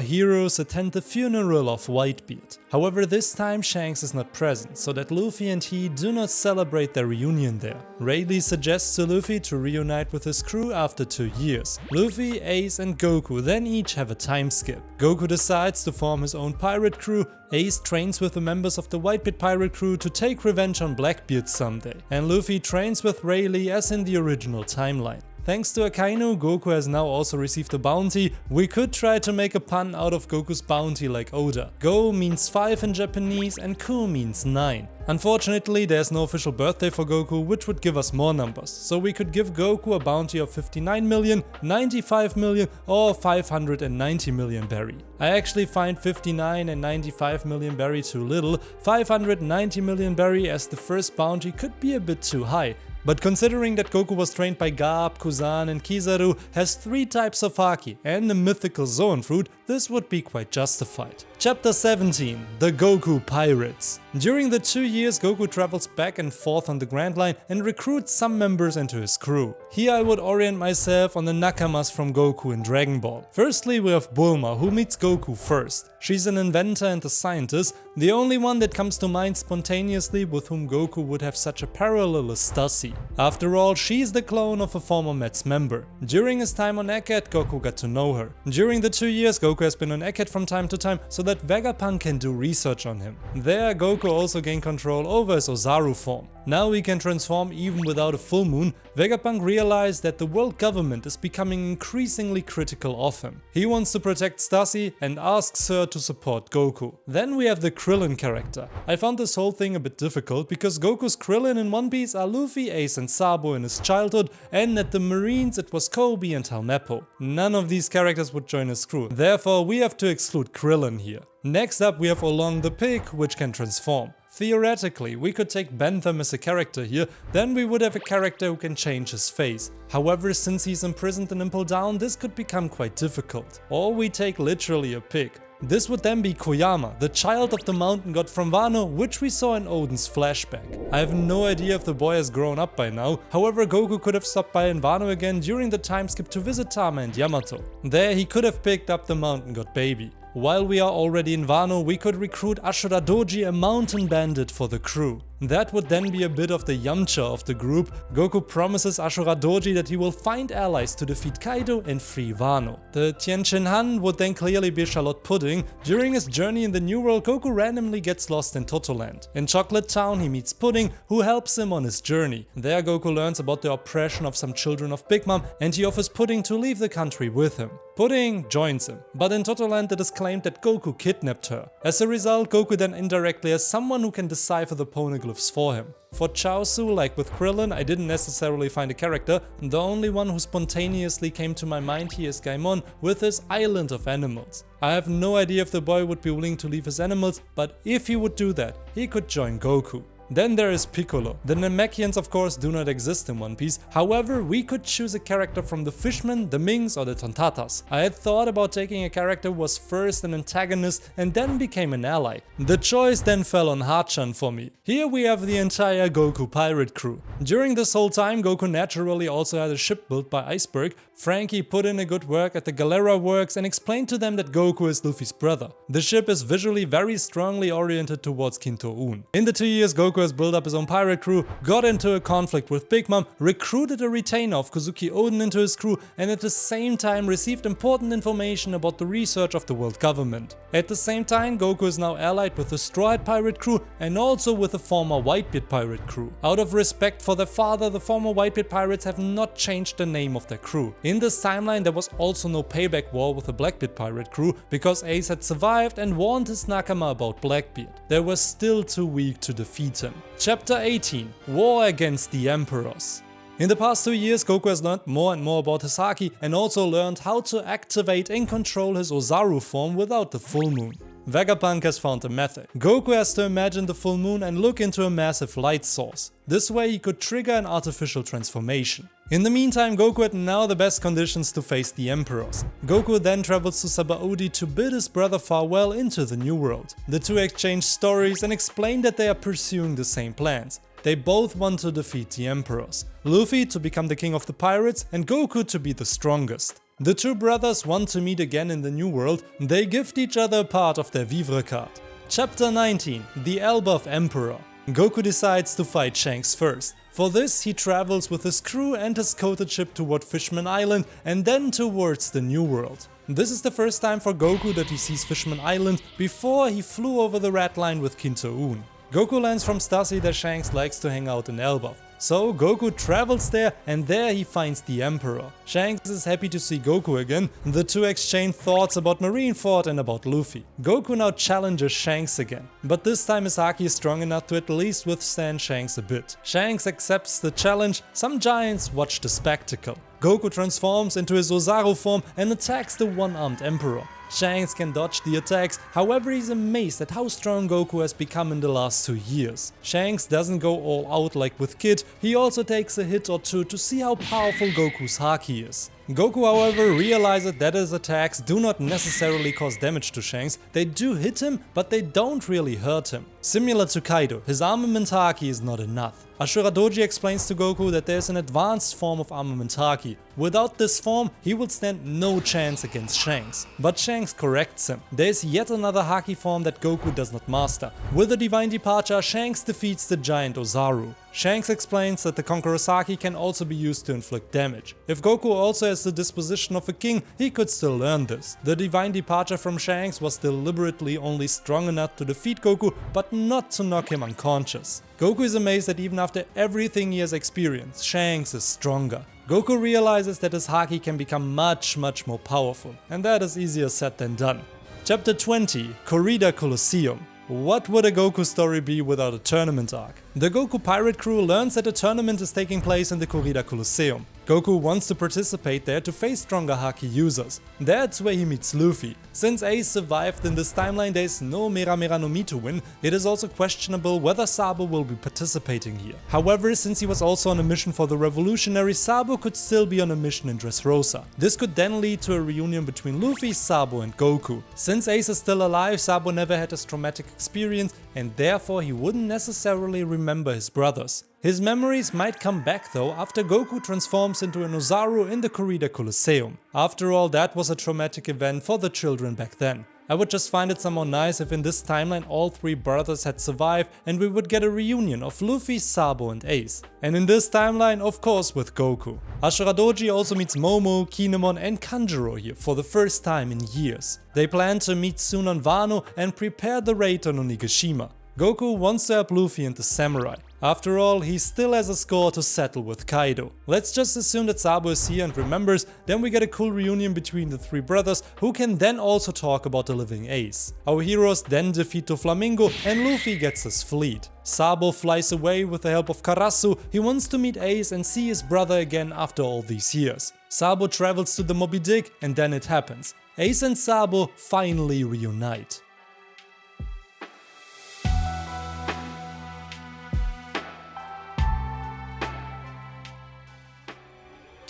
heroes attend the funeral of Whitebeard. However, this time Shanks is not present, so that Luffy and he do not celebrate their reunion there. Rayleigh suggests to Luffy to reunite with his crew after 2 years. Luffy, Ace and Goku then each have a time skip. Goku decides to form his own pirate crew. Ace trains with the members of the Whitebeard pirate crew to take revenge on Blackbeard someday. And Luffy trains with Rayleigh as in the original timeline. Thanks to Akainu, Goku has now also received a bounty. We could try to make a pun out of Goku's bounty like Oda. Go means 5 in Japanese and Ku means 9. Unfortunately, there's no official birthday for Goku, which would give us more numbers. So we could give Goku a bounty of 59 million, 95 million or 590 million berry. I actually find 59 and 95 million berry too little. 590 million berry as the first bounty could be a bit too high. But considering that Goku was trained by Garp, Kuzan and Kizaru, has 3 types of Haki and a mythical Zoan fruit, this would be quite justified. Chapter 17. The Goku Pirates. During the 2 years, Goku travels back and forth on the Grand Line and recruits some members into his crew. Here I would orient myself on the Nakamas from Goku in Dragon Ball. Firstly, we have Bulma, who meets Goku first. She's an inventor and a scientist, the only one that comes to mind spontaneously with whom Goku would have such a parallel is 𝚬𝚙𝚎. After all, she's the clone of a former Mets member. During his time on Egghead, Goku got to know her. During the 2 years, Goku has been on Egghead from time to time so that Vegapunk can do research on him. There, Goku also gained control over his Ozaru form. Now he can transform even without a full moon. Vegapunk realized that the world government is becoming increasingly critical of him. He wants to protect 𝚬𝚙𝚎 and asks her to support Goku. Then we have the Krillin character. I found this whole thing a bit difficult because Goku's Krillin in One Piece are Luffy, Ace and Sabo in his childhood, and at the Marines it was Kobe and Helmeppo. None of these characters would join his crew, therefore we have to exclude Krillin here. Next up we have Oolong the Pig, which can transform. Theoretically, we could take Bentham as a character here, then we would have a character who can change his face. However, since he's imprisoned in Impel Down, this could become quite difficult. Or we take literally a pig. This would then be Koyama, the child of the mountain god from Wano, which we saw in Oden's flashback. I have no idea if the boy has grown up by now, however Goku could have stopped by in Wano again during the time skip to visit Tama and Yamato. There he could have picked up the mountain god baby. While we are already in Wano, we could recruit Ashura Doji, a mountain bandit, for the crew. That would then be a bit of the Yamcha of the group. Goku promises Ashura Doji that he will find allies to defeat Kaido and free Wano. The Tien Han would then clearly be Charlotte Pudding. During his journey in the New World, Goku randomly gets lost in Totoland. In Chocolate Town he meets Pudding, who helps him on his journey. There Goku learns about the oppression of some children of Big Mom and he offers Pudding to leave the country with him. Pudding joins him, but in Totoland it is claimed that Goku kidnapped her. As a result, Goku then indirectly has someone who can decipher the poneglyphs for him. For Chaozu, like with Krillin, I didn't necessarily find a character. The only one who spontaneously came to my mind here is Gaimon with his island of animals. I have no idea if the boy would be willing to leave his animals, but if he would do that, he could join Goku. Then there is Piccolo. The Namekians of course do not exist in One Piece, however we could choose a character from the Fishmen, the Minks or the Tontatas. I had thought about taking a character who was first an antagonist and then became an ally. The choice then fell on 𝙲𝚘𝚙𝚒 for me. Here we have the entire Goku pirate crew. During this whole time Goku naturally also had a ship built by Iceberg. Frankie put in a good work at the Galera works and explained to them that Goku is Luffy's brother. The ship is visually very strongly oriented towards 𝚬𝚌. In the 2 years Goku has built up his own pirate crew, got into a conflict with Big Mom, recruited a retainer of Kozuki Oden into his crew and at the same time received important information about the research of the world government. At the same time Goku is now allied with the Straw Hat pirate crew and also with the former Whitebeard pirate crew. Out of respect for their father, the former Whitebeard pirates have not changed the name of their crew. In this timeline there was also no payback war with the Blackbeard pirate crew because Ace had survived and warned his nakama about Blackbeard. They were still too weak to defeat him. Chapter 18: War Against the Emperors. In the past 2 years Goku has learned more and more about his Haki and also learned how to activate and control his Ozaru form without the full moon. Vegapunk has found a method. Goku has to imagine the full moon and look into a massive light source. This way he could trigger an artificial transformation. In the meantime Goku had now the best conditions to face the Emperors. Goku then travels to Sabaody to bid his brother farewell into the New World. The two exchange stories and explain that they are pursuing the same plans. They both want to defeat the Emperors. Luffy to become the king of the pirates and Goku to be the strongest. The two brothers want to meet again in the New World. They gift each other a part of their Vivre card. Chapter 19: The Elbaf Emperor. Goku decides to fight Shanks first. For this he travels with his crew and his coated ship toward Fishman Island and then towards the New World. This is the first time for Goku that he sees Fishman Island. Before he flew over the red line with 𝚬𝚌. Goku learns from Stassi that Shanks likes to hang out in Elbaf. So Goku travels there and there he finds the Emperor. Shanks is happy to see Goku again. The two exchange thoughts about Marineford and about Luffy. Goku now challenges Shanks again, but this time his Haki is strong enough to at least withstand Shanks a bit. Shanks accepts the challenge. Some giants watch the spectacle. Goku transforms into his Ozaru form and attacks the one-armed Emperor. Shanks can dodge the attacks, however he's amazed at how strong Goku has become in the last 2 years. Shanks doesn't go all out like with Kid, he also takes a hit or two to see how powerful Goku's Haki is. Goku however realizes that his attacks do not necessarily cause damage to Shanks, they do hit him but they don't really hurt him. Similar to Kaido, his armament Haki is not enough. Ashura Doji explains to Goku that there is an advanced form of armament Haki. Without this form, he would stand no chance against Shanks. But Shanks corrects him. There is yet another Haki form that Goku does not master. With the Divine Departure, Shanks defeats the giant Ozaru. Shanks explains that the Conqueror's Haki can also be used to inflict damage. If Goku also has the disposition of a king, he could still learn this. The Divine Departure from Shanks was deliberately only strong enough to defeat Goku, but not to knock him unconscious. Goku is amazed that even after everything he has experienced, Shanks is stronger. Goku realizes that his Haki can become much more powerful, and that is easier said than done. Chapter 20: Corrida Colosseum. What would a Goku story be without a tournament arc? The Goku pirate crew learns that a tournament is taking place in the Corrida Colosseum. Goku wants to participate there to face stronger Haki users. That's where he meets Luffy. Since Ace survived in this timeline, there is no Mera Mera no Mi to win. It is also questionable whether Sabo will be participating here. However, since he was also on a mission for the Revolutionary, Sabo could still be on a mission in Dressrosa. This could then lead to a reunion between Luffy, Sabo and Goku. Since Ace is still alive, Sabo never had this traumatic experience and therefore he wouldn't necessarily remember his brothers. His memories might come back though after Goku transforms into an Ozaru in the Corrida Colosseum. After all, that was a traumatic event for the children back then. I would just find it somehow nice if in this timeline all 3 brothers had survived and we would get a reunion of Luffy, Sabo and Ace. And in this timeline, of course, with Goku. Ashura Doji also meets Momo, Kinemon and Kanjuro here for the first time in years. They plan to meet soon on Wano and prepare the raid on Onigashima. Goku wants to help Luffy and the samurai. After all, he still has a score to settle with Kaido. Let's just assume that Sabo is here and remembers, then we get a cool reunion between the 3 brothers who can then also talk about the living Ace. Our heroes then defeat Doflamingo and Luffy gets his fleet. Sabo flies away with the help of Karasu. He wants to meet Ace and see his brother again after all these years. Sabo travels to the Moby Dick and then it happens. Ace and Sabo finally reunite.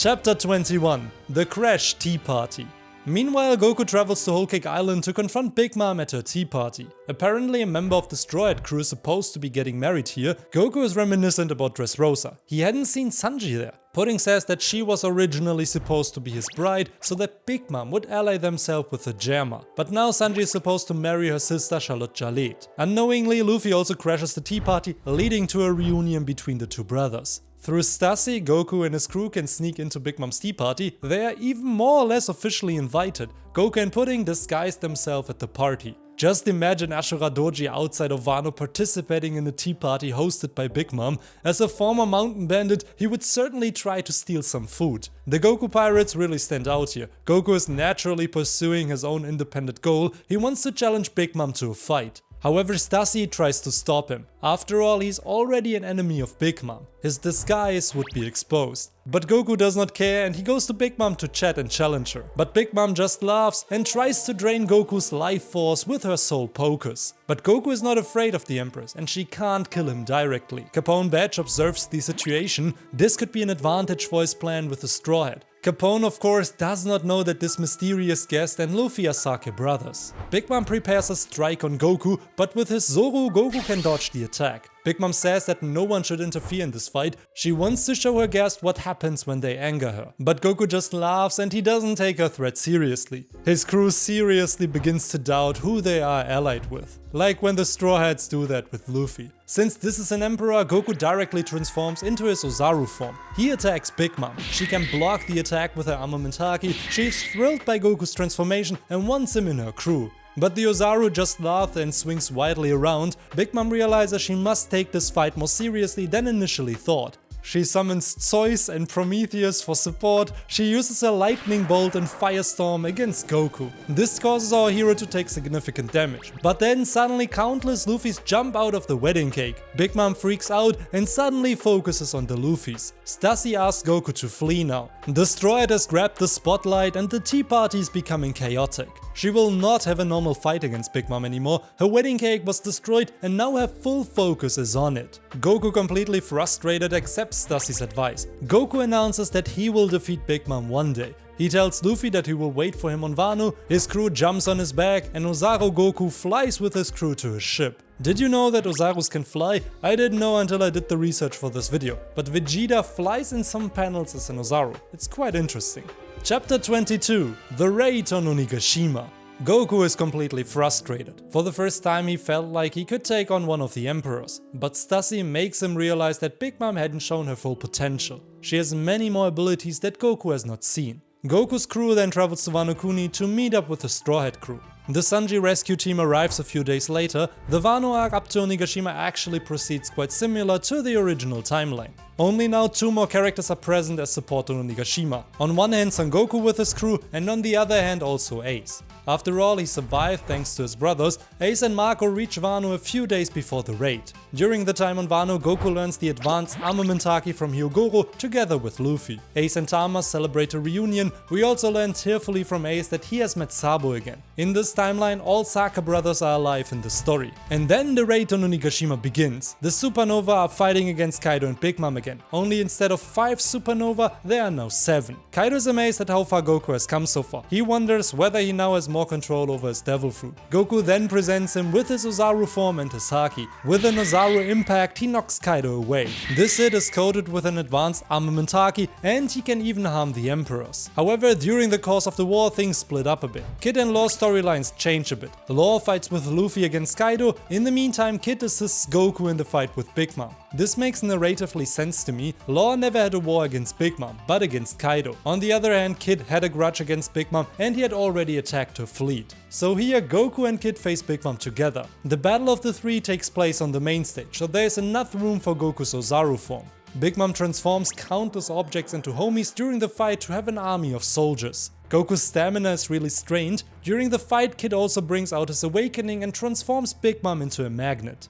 Chapter 21. The Crash Tea Party. Meanwhile, Goku travels to Whole Cake Island to confront Big Mom at her tea party. Apparently, a member of the Straw Hat crew is supposed to be getting married here. Goku is reminiscent about Dressrosa. He hadn't seen Sanji there. Pudding says that she was originally supposed to be his bride, so that Big Mom would ally themselves with the 𝙲𝚘𝚎𝚅. But now Sanji is supposed to marry her sister 𝙲𝚘𝚙𝚎𝚑𝚝. Unknowingly, Luffy also crashes the tea party, leading to a reunion between the two brothers. Through 𝙬𝚙𝚎𝚅, Goku and his crew can sneak into Big Mom's tea party. They are even more or less officially invited. Goku and Pudding disguise themselves at the party. Just imagine Ashura Doji outside of Wano participating in a tea party hosted by Big Mom. As a former mountain bandit, he would certainly try to steal some food. The Goku pirates really stand out here. Goku is naturally pursuing his own independent goal. He wants to challenge Big Mom to a fight. However, 𝙬𝚎𝚎 tries to stop him. After all, he's already an enemy of Big Mom. His disguise would be exposed. But Goku does not care and he goes to Big Mom to chat and challenge her. But Big Mom just laughs and tries to drain Goku's life force with her soul Pocus. But Goku is not afraid of the Empress and she can't kill him directly. Capone Badge observes the situation. This could be an advantage for his plan with the Straw Hat. Capone, of course, does not know that this mysterious guest and Luffy are Sake brothers. Big Mom prepares a strike on Goku, but with his Zoro, Goku can dodge the attack. Big Mom says that no one should interfere in this fight. She wants to show her guest what happens when they anger her. But Goku just laughs and he doesn't take her threat seriously. His crew seriously begins to doubt who they are allied with. Like when the Straw Hats do that with Luffy. Since this is an emperor, Goku directly transforms into his Ozaru form. He attacks Big Mom. She can block the attack with her armament haki. She is thrilled by Goku's transformation and wants him in her crew. But the Ozaru just laughs and swings wildly around. Big Mom realizes she must take this fight more seriously than initially thought. She summons Zeus and Prometheus for support. She uses a lightning bolt and firestorm against Goku. This causes our hero to take significant damage. But then suddenly countless Luffys jump out of the wedding cake. Big Mom freaks out and suddenly focuses on the Luffys. 𝙬𝚎𝚎 asks Goku to flee now. The Straw Hat has grabbed the spotlight and the tea party is becoming chaotic. She will not have a normal fight against Big Mom anymore. Her wedding cake was destroyed and now her full focus is on it. Goku, completely frustrated, accepts 𝙬𝚎𝚎's advice. Goku announces that he will defeat Big Mom one day. He tells Luffy that he will wait for him on Wano. His crew jumps on his back and Ozaru Goku flies with his crew to his ship. Did you know that Ozarus can fly? I didn't know until I did the research for this video. But Vegeta flies in some panels as an Ozaru. It's quite interesting. Chapter 22. The Raid on Onigashima. Goku is completely frustrated. For the first time he felt like he could take on one of the emperors. But 𝙬𝚎𝚎 makes him realize that Big Mom hadn't shown her full potential. She has many more abilities that Goku has not seen. Goku's crew then travels to Wano Kuni to meet up with the Straw Hat crew. The Sanji rescue team arrives a few days later. The Wano arc up to Onigashima actually proceeds quite similar to the original timeline. Only now two more characters are present as support on Onigashima. On one hand Son Goku with his crew and on the other hand also Ace. After all, he survived thanks to his brothers. Ace and Marco reach Wano a few days before the raid. During the time on Wano, Goku learns the advanced armament haki from Hyogoro together with Luffy. Ace and Tama celebrate a reunion. We also learn tearfully from Ace that he has met Sabo again. In this timeline, all Sake brothers are alive in the story. And then the raid on Onigashima begins. The Supernova are fighting against Kaido and Big Mom again. Only instead of 5 Supernova, there are now 7. Kaido is amazed at how far Goku has come so far. He wonders whether he now has more control over his devil fruit. Goku then presents him with his Ozaru form and his haki. With an Ozaru impact, he knocks Kaido away. This hit is coated with an advanced armament haki and he can even harm the emperors. However, during the course of the war, things split up a bit. Kid and Law storylines change a bit. Law fights with Luffy against Kaido. In the meantime, Kid assists Goku in the fight with Big Mom. This makes narratively sense to me. Law never had a war against Big Mom, but against Kaido. On the other hand, Kid had a grudge against Big Mom and he had already attacked her fleet. So here Goku and Kid face Big Mom together. The battle of the three takes place on the main stage, so there is enough room for Goku's Ozaru form. Big Mom transforms countless objects into homies during the fight to have an army of soldiers. Goku's stamina is really strained. During the fight, Kid also brings out his awakening and transforms Big Mom into a magnet.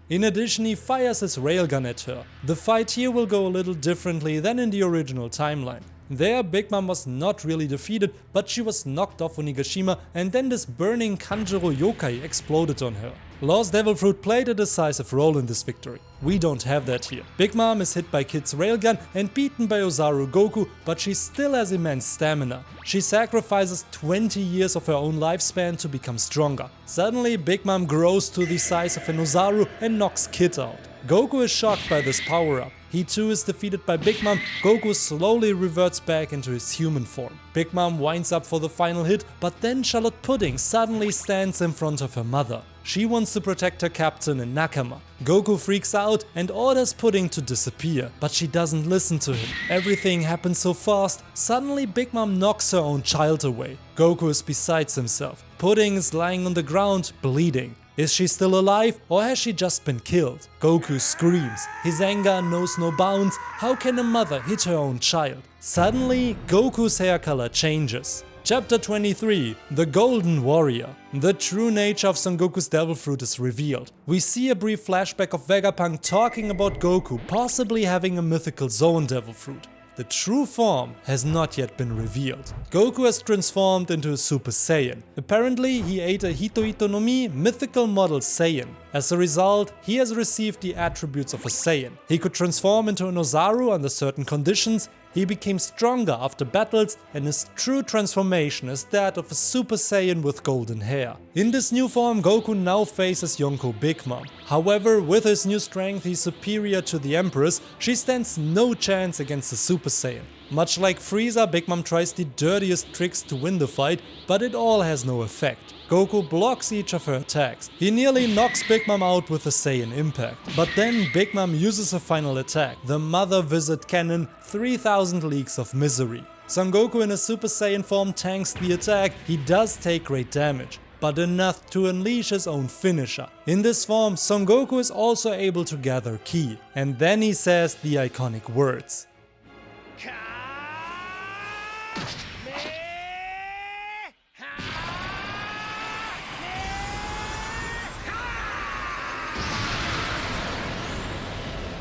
In addition, he fires his railgun at her. The fight here will go a little differently than in the original timeline. There, Big Mom was not really defeated, but she was knocked off Onigashima and then this burning Kanjuro yokai exploded on her. Law's Devil Fruit played a decisive role in this victory. We don't have that here. Big Mom is hit by Kid's railgun and beaten by Ozaru Goku, but she still has immense stamina. She sacrifices 20 years of her own lifespan to become stronger. Suddenly, Big Mom grows to the size of an Ozaru and knocks Kid out. Goku is shocked by this power-up. He too is defeated by Big Mom. Goku slowly reverts back into his human form. Big Mom winds up for the final hit, but then Charlotte Pudding suddenly stands in front of her mother. She wants to protect her captain and Nakama. Goku freaks out and orders Pudding to disappear, but she doesn't listen to him. Everything happens so fast, suddenly Big Mom knocks her own child away. Goku is beside himself. Pudding is lying on the ground, bleeding. Is she still alive or has she just been killed? Goku screams. His anger knows no bounds. How can a mother hit her own child? Suddenly, Goku's hair color changes. Chapter 23, The Golden Warrior. The true nature of Son Goku's Devil Fruit is revealed. We see a brief flashback of Vegapunk talking about Goku possibly having a mythical Zoan Devil Fruit. The true form has not yet been revealed. Goku has transformed into a Super Saiyan. Apparently, he ate a Hito no Mi mythical model Saiyan. As a result, he has received the attributes of a Saiyan. He could transform into an Ozaru under certain conditions. He became stronger after battles, and his true transformation is that of a Super Saiyan with golden hair. In this new form, Goku now faces Yonko Big Mom. However, with his new strength, he's superior to the Empress. She stands no chance against the Super Saiyan. Much like Frieza, Big Mom tries the dirtiest tricks to win the fight, but it all has no effect. Goku blocks each of her attacks. He nearly knocks Big Mom out with a Saiyan impact. But then Big Mom uses her final attack, the Mother Visit Cannon, 3000 Leagues of Misery. Son Goku in his Super Saiyan form tanks the attack. He does take great damage, but enough to unleash his own finisher. In this form, Son Goku is also able to gather ki. And then he says the iconic words.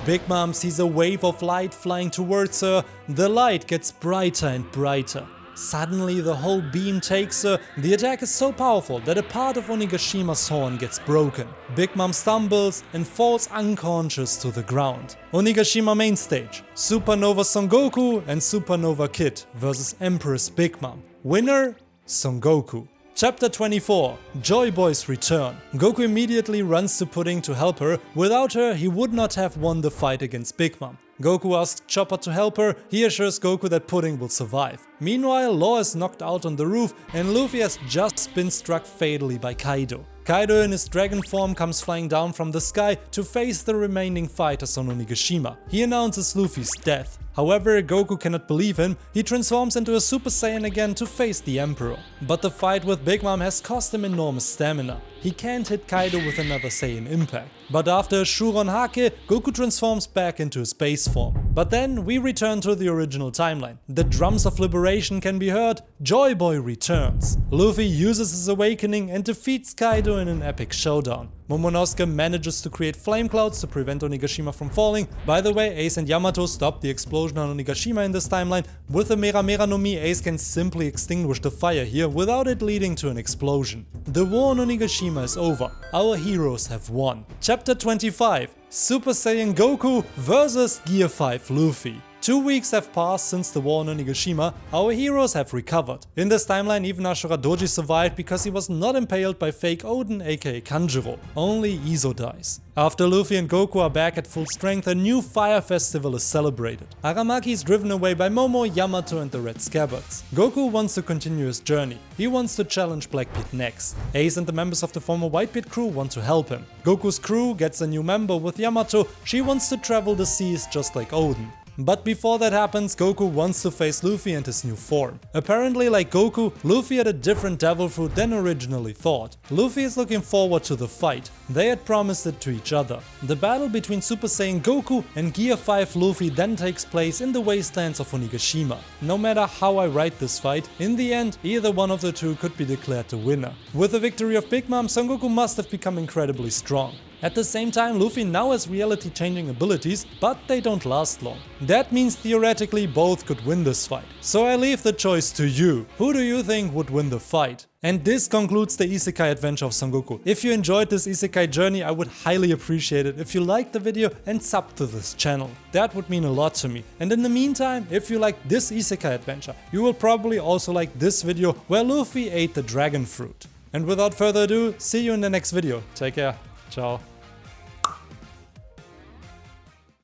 Big Mom sees a wave of light flying towards her. The light gets brighter and brighter. Suddenly the whole beam takes her. The attack is so powerful that a part of Onigashima's horn gets broken. Big Mom stumbles and falls unconscious to the ground. Onigashima main stage. Supernova Son Goku and Supernova Kid vs Empress Big Mom. Winner? Son Goku. Chapter 24, Joy Boy's return. Goku immediately runs to Pudding to help her. Without her, he would not have won the fight against Big Mom. Goku asks Chopper to help her. He assures Goku that Pudding will survive. Meanwhile, Law is knocked out on the roof and Luffy has just been struck fatally by Kaido. Kaido in his dragon form comes flying down from the sky to face the remaining fighters on Onigashima. He announces Luffy's death. However, Goku cannot believe him. He transforms into a Super Saiyan again to face the Emperor. But the fight with Big Mom has cost him enormous stamina. He can't hit Kaido with another Saiyan impact. But after a Shuron Hake, Goku transforms back into his base form. But then we return to the original timeline. The drums of liberation can be heard. Joy Boy returns. Luffy uses his awakening and defeats Kaido in an epic showdown. Momonosuke manages to create flame clouds to prevent Onigashima from falling. By the way, Ace and Yamato stop the explosion on Onigashima in this timeline. With the Mera Mera no Mi, Ace can simply extinguish the fire here without it leading to an explosion. The war on Onigashima is over. Our heroes have won. Chapter 25, Super Saiyan Goku vs Gear 5 Luffy. 2 weeks have passed since the war on Onigashima. Our heroes have recovered. In this timeline, even Ashura Doji survived because he was not impaled by fake Odin aka Kanjuro. Only Izo dies. After Luffy and Goku are back at full strength, a new fire festival is celebrated. Aramaki is driven away by Momo, Yamato and the Red Scabbards. Goku wants to continue his journey. He wants to challenge Blackbeard next. Ace and the members of the former Whitebeard crew want to help him. Goku's crew gets a new member with Yamato. She wants to travel the seas just like Odin. But before that happens, Goku wants to face Luffy and his new form. Apparently, like Goku, Luffy had a different devil fruit than originally thought. Luffy is looking forward to the fight. They had promised it to each other. The battle between Super Saiyan Goku and Gear 5 Luffy then takes place in the wastelands of Onigashima. No matter how I write this fight, in the end, either one of the two could be declared the winner. With the victory of Big Mom, Son Goku must have become incredibly strong. At the same time, Luffy now has reality-changing abilities, but they don't last long. That means theoretically both could win this fight. So I leave the choice to you. Who do you think would win the fight? And this concludes the Isekai adventure of Son Goku. If you enjoyed this Isekai journey, I would highly appreciate it if you liked the video and sub to this channel. That would mean a lot to me. And in the meantime, if you like this Isekai adventure, you will probably also like this video where Luffy ate the dragon fruit. And without further ado, see you in the next video. Take care. Ciao.